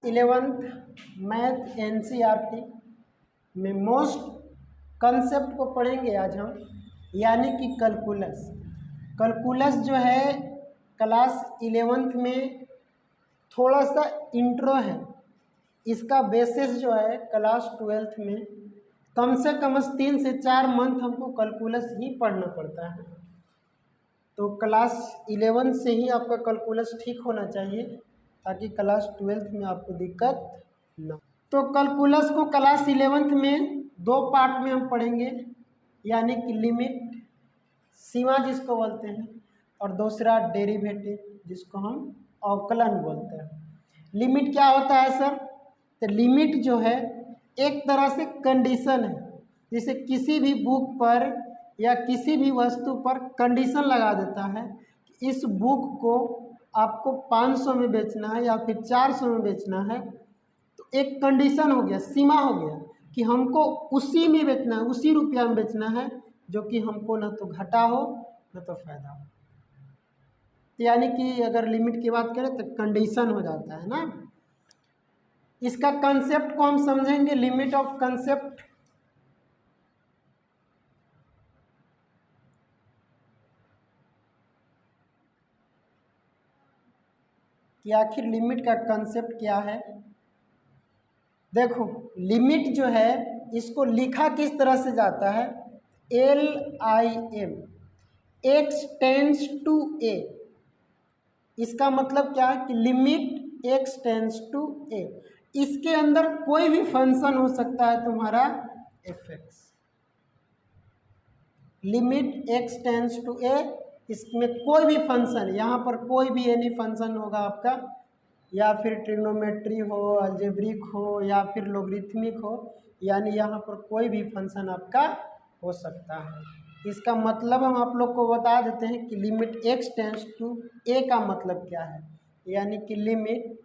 11th math NCERT में most concept को पढ़ेंगे आज हम, यानी कि कैलकुलस। कैलकुलस जो है क्लास 11th में थोड़ा सा इंट्रो है, इसका बेसिस जो है क्लास 12th में कम से कम 3 से 4 मंथ हमको कैलकुलस ही पढ़ना पड़ता है। तो क्लास 11 से ही आपका कैलकुलस ठीक होना चाहिए ताकि क्लास 12th में आपको दिक्कत ना। तो कैलकुलस को क्लास 11th में 2 पार्ट में हम पढ़ेंगे, यानी कि लिमिट, सीमा जिसको बोलते हैं, और दूसरा डेरिवेटिव जिसको हम अवकलन बोलते हैं। लिमिट क्या होता है सर? तो लिमिट जो है एक तरह से कंडीशन है, जैसे किसी भी बुक पर या किसी भी वस्तु पर कंडीशन लगा देता है कि इस बुक को आपको 500 में बेचना है या फिर 400 में बेचना है। तो एक कंडीशन हो गया, सीमा हो गया कि हमको उसी में बेचना है, उसी रुपया में बेचना है, जो कि हमको न तो घाटा हो न तो फायदा हो। यानी कि अगर लिमिट की बात करें तो कंडीशन हो जाता है ना। इसका कंसेप्ट को हम समझेंगे, लिमिट ऑफ कंसेप्ट। कि आखिर लिमिट का कंसेप्ट क्या है। देखो, लिमिट जो है इसको लिखा किस तरह से जाता है, LIM, x tends to a। इसका मतलब क्या है कि limit x tends to a, इसके अंदर कोई भी फंक्शन हो सकता है तुम्हारा fx। Limit x tends to a, इसमें कोई भी फंक्शन, यहाँ पर कोई भी एनी फंक्शन होगा आपका, या फिर ट्रिग्नोमेट्री हो, अलजेब्रिक हो, या फिर लोगरिथमिक हो, यानी यहाँ पर कोई भी फंक्शन आपका हो सकता है। इसका मतलब हम आप लोग को बता देते हैं कि limit x tends to a का मतलब क्या है, यानी कि limit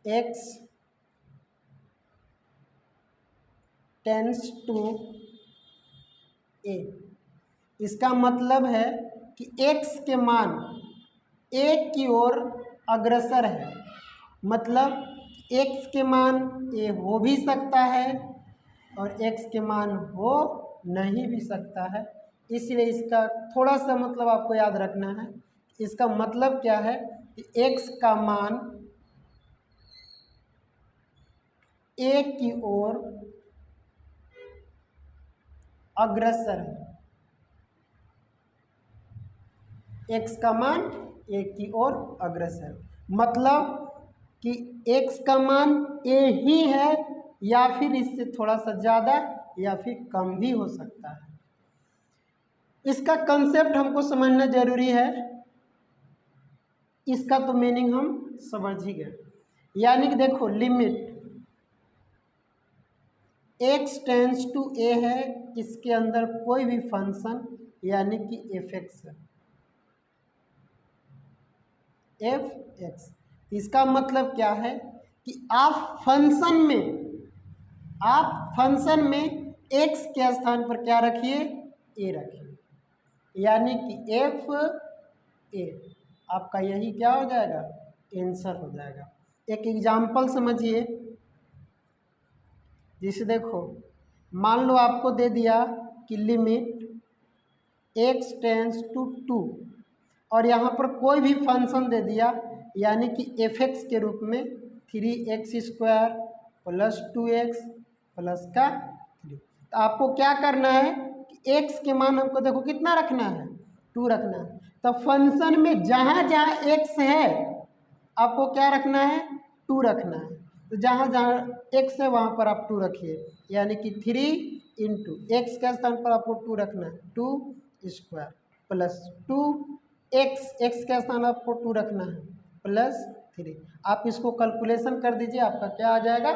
x tends to a, इसका मतलब है कि x के मान एक की ओर अग्रसर है, मतलब x के मान a हो भी सकता है और x के मान हो नहीं भी सकता है। इसलिए इसका थोड़ा सा मतलब आपको याद रखना है। इसका मतलब क्या है कि x का मान a की ओर अग्रसर है, x का मान a की ओर अग्रसर, मतलब कि x का मान a ही है या फिर इससे थोड़ा सा ज़्यादा या फिर कम भी हो सकता है। इसका कंसेप्ट हमको समझना जरूरी है, इसका तो मीनिंग हम समझ ही गए। यानी कि देखो, limit x tends to a है, इसके अंदर कोई भी फंक्शन यानी कि fx है, fx। इसका मतलब क्या है कि आप फंक्शन में x के स्थान पर क्या रखिए, a रखिए, यानी कि f a, आपका यही क्या हो जाएगा, आंसर हो जाएगा। एक एग्जाम्पल समझिए, जिसे देखो, मान लो आपको दे दिया कि लिमिट x टेंस टू 2 और यहाँ पर कोई भी फंक्शन दे दिया, यानी कि fx के रूप में 3x² प्लस 2x प्लस का 3। तो आपको क्या करना है कि x के मान हमको देखो कितना रखना है, 2 रखना है। तो फंक्शन में जहाँ जहाँ x है आपको क्या रखना है, 2 रखना है। तो जहाँ जहाँ x है वहाँ पर आप 2 रखिए, यानी कि 3 इंटू एक्स के स्थान पर आपको 2 रखना है, 2² प्लस 2x, x के स्थान आपको 2 रखना है, प्लस 3। आप इसको कैलकुलेशन कर दीजिए, आपका क्या आ जाएगा,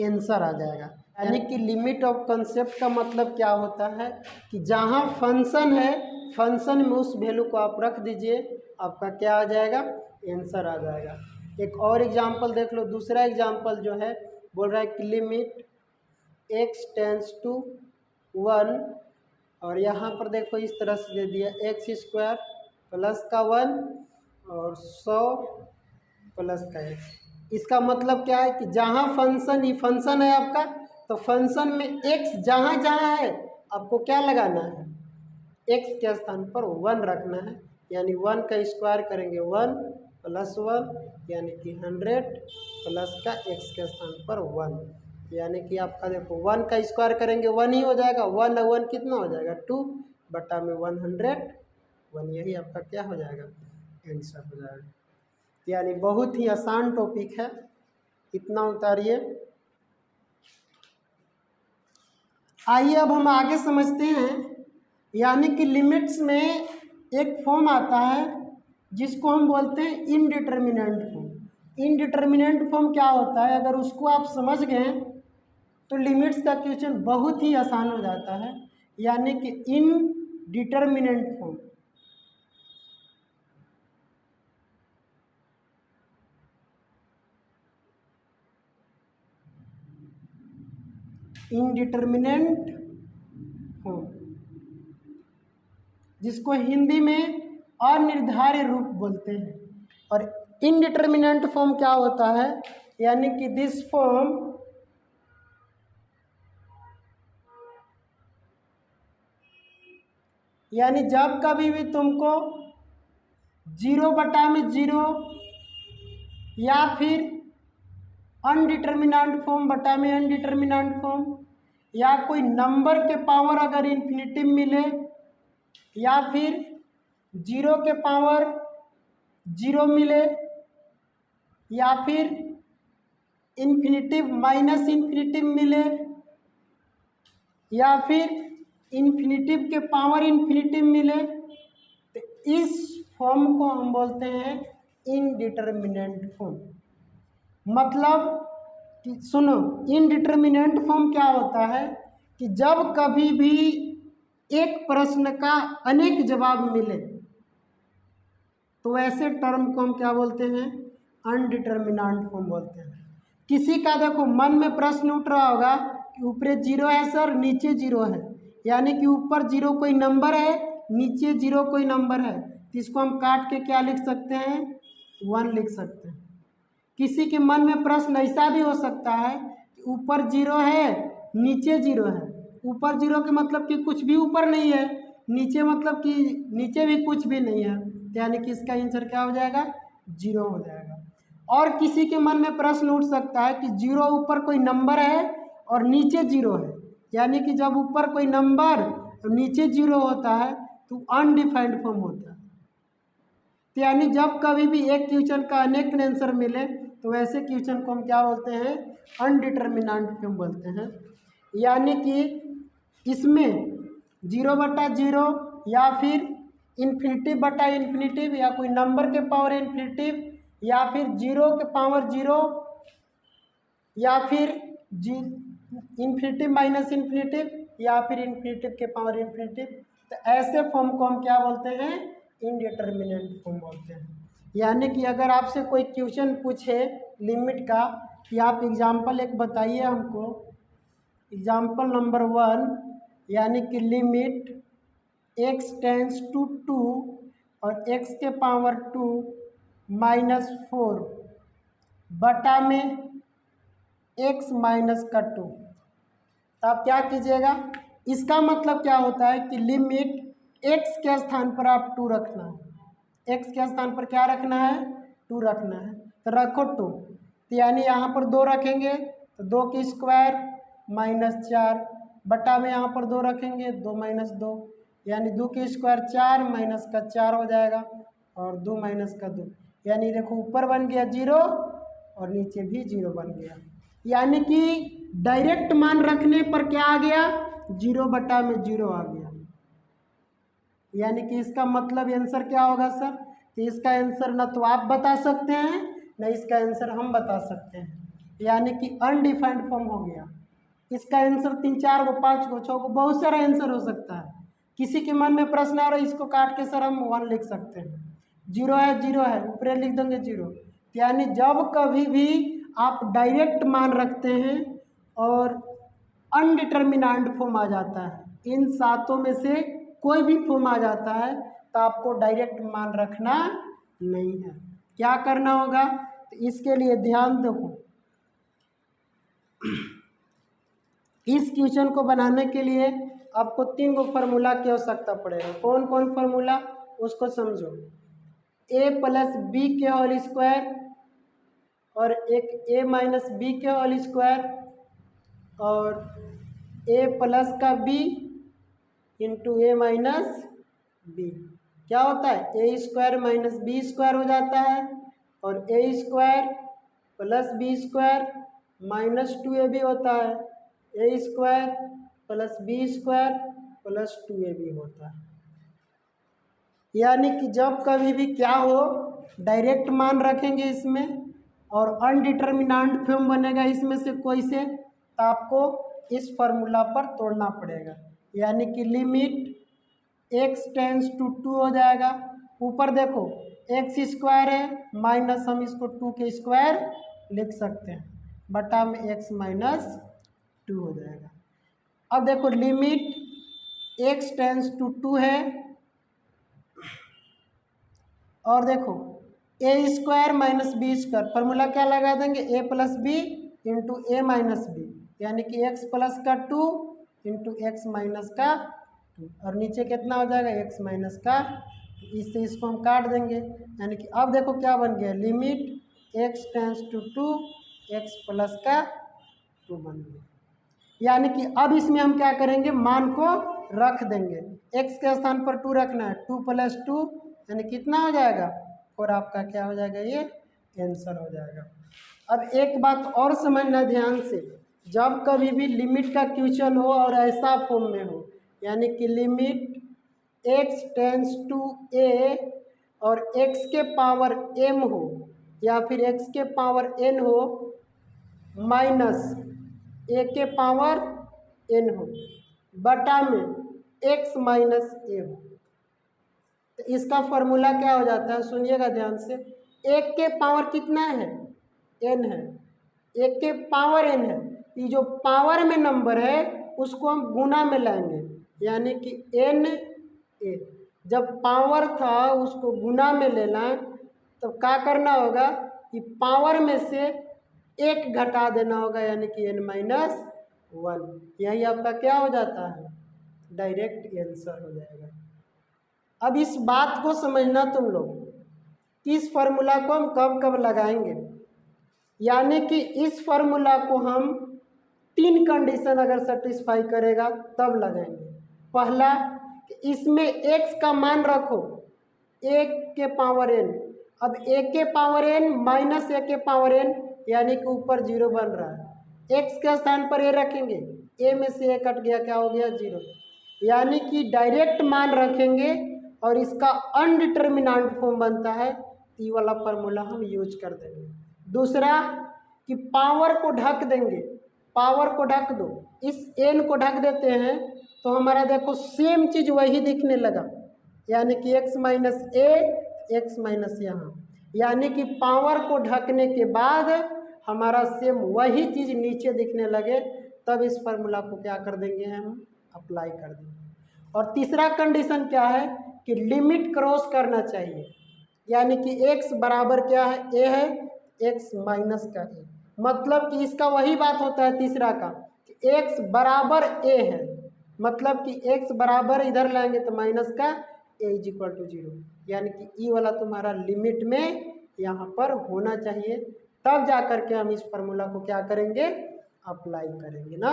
आंसर आ जाएगा। यानी कि लिमिट ऑफ कंसेप्ट का मतलब क्या होता है कि जहाँ फंक्शन है, फंक्शन में उस वैल्यू को आप रख दीजिए, आपका क्या आ जाएगा, आंसर आ जाएगा। एक और एग्जांपल देख लो, दूसरा एग्जांपल जो है बोल रहा है कि लिमिट x टेंस टू 1, और यहाँ पर देखो इस तरह से दे दिया x² प्लस का 1 और 100 प्लस का एक्स। इसका मतलब क्या है कि जहाँ फंक्शन ही फंक्शन है आपका, तो फंक्शन में एक्स जहाँ जहाँ है आपको क्या लगाना है, एक्स के स्थान पर 1 रखना है। यानी 1 का स्क्वायर करेंगे 1 प्लस 1, यानी कि 100 प्लस का एक्स के स्थान पर 1, यानी कि आपका देखो 1 का स्क्वायर करेंगे 1 ही हो जाएगा, 1 और 1 कितना हो जाएगा 2 बटा में 100, यही आपका क्या हो जाएगा, आंसर हो जाएगा। यानी बहुत ही आसान टॉपिक है, इतना उतारिए। आइए अब हम आगे समझते हैं। यानी कि लिमिट्स में एक फॉर्म आता है जिसको हम बोलते हैं इनडिटर्मिनेंट फॉर्म। इनडिटर्मिनेंट फॉर्म क्या होता है, अगर उसको आप समझ गए तो लिमिट्स का क्वेश्चन बहुत ही आसान हो जाता है। यानी कि इनडिटर्मिनेंट फॉर्म, इनडिटर्मिनेंट फॉर्म जिसको हिंदी में अनिर्धारित रूप बोलते हैं। और इनडिटर्मिनेंट फॉर्म क्या होता है, यानी कि दिस फॉर्म यानी जब कभी भी तुमको 0/0 या फिर अनडिटर्मिनेंट फॉर्म बटा में अनडिटर्मिनेंट फॉर्म, या कोई नंबर के पावर अगर इन्फिनिटिव मिले, या फिर 0 के पावर 0 मिले, या फिर इन्फिनिटिव माइनस इन्फिनिटिव मिले, या फिर इन्फिनिटिव के पावर इन्फिनिटिव मिले, तो इस फॉर्म को हम बोलते हैं इनडिटर्मिनेंट फॉर्म। मतलब कि सुनो, इनडिटर्मिनेंट फॉर्म क्या होता है कि जब कभी भी एक प्रश्न का अनेक जवाब मिले तो ऐसे टर्म को हम क्या बोलते हैं, अनडिटर्मिनेंट फॉर्म बोलते हैं। किसी का देखो मन में प्रश्न उठ रहा होगा कि ऊपर 0 है सर, नीचे 0 है, यानी कि ऊपर 0 कोई नंबर है, नीचे 0 कोई नंबर है, तो इसको हम काट के क्या लिख सकते हैं, 1 लिख सकते हैं। किसी के मन में प्रश्न ऐसा भी हो सकता है कि ऊपर 0 है, नीचे 0 है। ऊपर 0 के मतलब कि कुछ भी ऊपर नहीं है, नीचे मतलब कि नीचे भी कुछ भी नहीं है, यानी कि इसका आंसर क्या हो जाएगा, 0 हो जाएगा। और किसी के मन में प्रश्न उठ सकता है कि 0 ऊपर कोई नंबर है और नीचे 0 है, यानी कि जब ऊपर कोई नंबर और नीचे 0 होता है तो अनडिफाइंड फॉर्म होता है। तो यानी जब कभी भी एक क्वेश्चन का अनेक आंसर मिले तो वैसे क्वेश्चन को हम क्या बोलते हैं, अनडिटर्मिनेंट फॉर्म बोलते हैं। यानी कि इसमें 0/0 या फिर इन्फिनिटिव या कोई नंबर के पावर इन्फिनिटिव, या फिर 0 के पावर 0, या फिर इन्फिनिटिव माइनस इन्फिनिटिव, या फिर इन्फिनिटिव के पावर इन्फिनिटिव, तो ऐसे फॉर्म को हम क्या बोलते हैं, इनडिटर्मिनेंट फॉर्म बोलते हैं। यानी कि अगर आपसे कोई क्वेश्चन पूछे लिमिट का कि आप एग्जाम्पल एक बताइए हमको, एग्जाम्पल नंबर 1, यानी कि लिमिट x टेंस टू 2 और x के पावर 2 -4 बटा में x माइनस का 2, तो आप क्या कीजिएगा, इसका मतलब क्या होता है कि लिमिट x के स्थान पर आप 2 रखना है, x के स्थान पर क्या रखना है, 2 रखना है, तो रखो 2। तो यानी यहाँ पर 2 रखेंगे तो 2 की स्क्वायर -4 बटा में यहाँ पर 2 रखेंगे 2 - 2, यानी 2 की स्क्वायर 4 माइनस का 4 हो जाएगा, और 2 माइनस का 2, यानी देखो ऊपर बन गया 0 और नीचे भी 0 बन गया। यानी कि डायरेक्ट मान रखने पर क्या आ गया, 0/0 आ गया। यानी कि इसका मतलब आंसर क्या होगा सर, तो इसका आंसर ना तो आप बता सकते हैं ना इसका आंसर हम बता सकते हैं, यानी कि अनडिफाइंड फॉर्म हो गया। इसका आंसर 3 4 गो 5 गो 6 गो बहुत सारा आंसर हो सकता है। किसी के मन में प्रश्न आ रहा है, इसको काट के सर हम 1 लिख सकते हैं, 0 है 0 है, ऊपर लिख देंगे 0। यानी जब कभी भी आप डायरेक्ट मान रखते हैं और अनडिटर्मिनेंट फॉर्म आ जाता है, इन सातों में से कोई भी फॉर्म आ जाता है, तो आपको डायरेक्ट मान रखना नहीं है। क्या करना होगा, तो इसके लिए ध्यान देखो, इस क्वेश्चन को बनाने के लिए आपको 3 गो फार्मूला की आवश्यकता पड़ेगा। कौन कौन फार्मूला उसको समझो। a प्लस बी के होल स्क्वायर और एक a माइनस बी के होल स्क्वायर और a प्लस का b into A minus B क्या होता है, A square minus B square हो जाता है और A square plus B square minus 2ab होता है, A square plus B square plus 2ab होता है। यानी कि जब कभी भी क्या हो, डायरेक्ट मान रखेंगे इसमें और अनडिटर्मिनेंट फॉर्म बनेगा इसमें से कोई से, तो आपको इस फार्मूला पर तोड़ना पड़ेगा। यानी कि लिमिट x टेंस टू 2 हो जाएगा। ऊपर देखो x स्क्वायर है माइनस हम इसको 2 के स्क्वायर लिख सकते हैं, बटा में x माइनस 2 हो जाएगा। अब देखो लिमिट x टेंस टू 2 है और देखो A square minus B square, formula क्या लगा देंगे, A plus B into A minus B, यानी कि एक्स प्लस का 2 इंटू एक्स माइनस का 2 और नीचे कितना हो जाएगा एक्स माइनस का, इससे इसको हम काट देंगे। यानी कि अब देखो क्या बन गया, limit x tends to 2 x plus का 2 बन गया। यानी कि अब इसमें हम क्या करेंगे, मान को रख देंगे, x के स्थान पर 2 रखना है, 2 प्लस 2 यानी कितना हो जाएगा, और आपका क्या हो जाएगा, ये आंसर हो जाएगा। अब एक बात और समझना ध्यान से, जब कभी भी लिमिट का क्वेश्चन हो और ऐसा फॉर्म में हो, यानी कि limit x tends to a और x के पावर m हो या फिर x के पावर n हो माइनस a के पावर n हो बटा में x माइनस a हो, तो इसका फॉर्मूला क्या हो जाता है, सुनिएगा ध्यान से। एक के पावर कितना है, n है, एक के पावर n है, ये जो पावर में नंबर है उसको हम गुना में लाएंगे, यानी कि n a, जब पावर था उसको गुना में लेना है तो क्या करना होगा कि पावर में से एक घटा देना होगा, यानी कि n माइनस 1, यही आपका क्या हो जाता है, डायरेक्ट आंसर हो जाएगा। अब इस बात को समझना तुम लोग कि इस फार्मूला को हम कब कब लगाएंगे, यानी कि इस फार्मूला को हम 3 कंडीशन अगर सेटिस्फाई करेगा तब लगाएंगे। पहला, इसमें x का मान रखो a के पावर n, अब a के पावर n माइनस a के पावर n, यानी कि ऊपर 0 बन रहा है, x के स्थान पर a रखेंगे, a में से a कट गया, क्या हो गया 0, यानी कि डायरेक्ट मान रखेंगे और इसका अनडिटर्मिनेंट फॉर्म बनता है, ये वाला फार्मूला हम यूज कर देंगे। दूसरा कि पावर को ढक देंगे, पावर को ढक दो, इस n को ढक देते हैं तो हमारा देखो सेम चीज़ वही दिखने लगा, यानी कि x minus a x minus यहाँ, यानी कि पावर को ढकने के बाद हमारा सेम वही चीज़ नीचे दिखने लगे, तब इस फार्मूला को क्या कर देंगे, हम अप्लाई कर देंगे। और तीसरा कंडीशन क्या है कि लिमिट क्रॉस करना चाहिए, यानी कि x बराबर क्या है, a है, x माइनस का a, मतलब कि इसका वही बात होता है तीसरा का कि x बराबर a है, मतलब कि x बराबर इधर लाएंगे तो माइनस का a इज इक्वल टू 0, यानी कि ई वाला तुम्हारा लिमिट में यहाँ पर होना चाहिए, तब जा कर के हम इस फार्मूला को क्या करेंगे, अप्लाई करेंगे ना।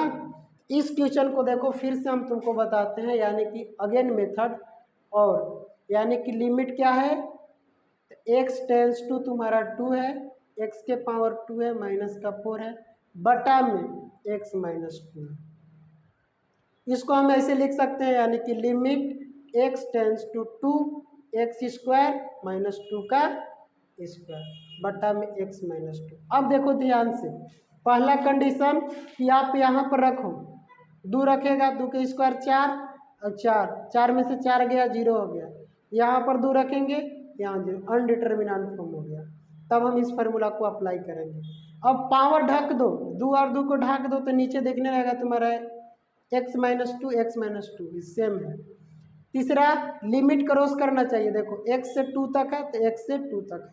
इस क्वेश्चन को देखो फिर से हम तुमको बताते हैं, यानी कि अगेन मेथड, और यानी कि लिमिट क्या है, x टेंस टू तुम्हारा 2 है, x के पावर 2 है, माइनस का 4 है, बटा में x माइनस 2 है। इसको हम ऐसे लिख सकते हैं, यानी कि limit x tends to 2 x square minus 2 का स्क्वायर बटा में x माइनस 2। अब देखो ध्यान से, पहला कंडीशन कि आप यहाँ पर रखो, 2 रखेगा, 2 के स्क्वायर 4 और 4 में से 4 गया 0 हो गया, यहाँ पर 2 रखेंगे, यहाँ 0, अनडिटर्मिनेंट फॉर्म हो गया, तब हम इस फार्मूला को अप्लाई करेंगे। अब पावर ढक दो, 2 और 2 को ढक दो तो नीचे देखने रहेगा तुम्हारा x minus 2 x minus 2 same है। तीसरा, लिमिट क्रॉस करना चाहिए, देखो x से 2 तक है तो x से 2 तक है,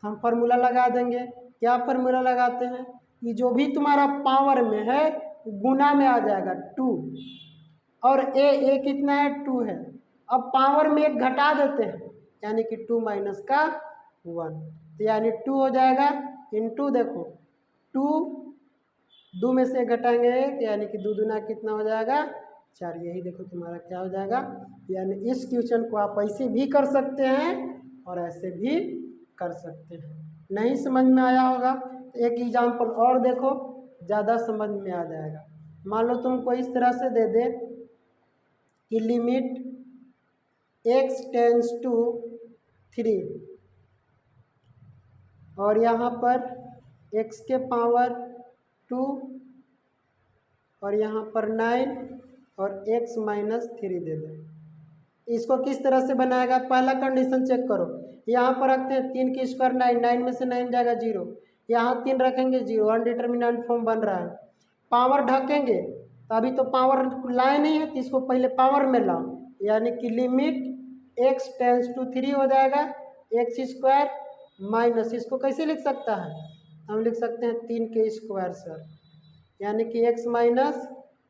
हम फार्मूला लगा देंगे, क्या फार्मूला लगाते हैं कि जो भी तुम्हारा पावर में है गुना में आ जाएगा 2, और ए कितना है 2 है। अब पावर में एक घटा देते हैं यानी कि 2 माइनस का 1, तो यानी 2 हो जाएगा इंटू देखो 2 2 में से घटाएंगे तो यानी कि 2 दूना कितना हो जाएगा 4, यही देखो तुम्हारा क्या हो जाएगा। यानी इस क्वेश्चन को आप ऐसे भी कर सकते हैं और ऐसे भी कर सकते हैं। नहीं समझ में आया होगा तो एक एग्जाम्पल और देखो, ज़्यादा समझ में आ जाएगा। मान लो तुमको इस तरह से दे दे कि लिमिट x टेंस टू 3 और यहाँ पर x के पावर 2 और यहाँ पर 9 और x माइनस 3 दे दे। इसको किस तरह से बनाएगा, पहला कंडीशन चेक करो। यहाँ पर रखते हैं 3 की स्क्वायर 9, 9 में से 9 जाएगा 0, यहाँ 3 रखेंगे 0, अनडिटर्मिनेंट फॉर्म बन रहा है। पावर ढकेंगे तो अभी तो पावर लाए नहीं है, तो इसको पहले पावर में लाओ, यानी कि लिमिट x टेंस टू 3 हो जाएगा x स्क्वायर माइनस, इसको कैसे लिख सकता है, हम लिख सकते हैं 3 के स्क्वायर सर, यानी कि x माइनस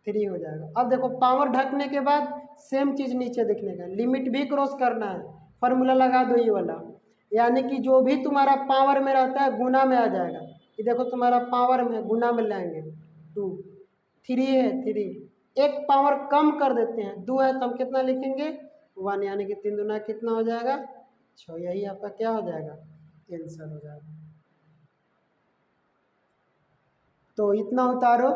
3 हो जाएगा। अब देखो पावर ढकने के बाद सेम चीज़ नीचे देखने का, लिमिट भी क्रॉस करना है, फार्मूला लगा दो ये वाला, यानी कि जो भी तुम्हारा पावर में रहता है गुना में आ जाएगा। ये देखो तुम्हारा पावर में गुना में लाएंगे 2, 3 है 3, एक पावर कम कर देते हैं 2 है तो हम कितना लिखेंगे 1, यानी कि 3 दूना कितना हो जाएगा 6, यही आपका क्या हो जाएगा आंसर हो जाएगा। तो इतना उतारो।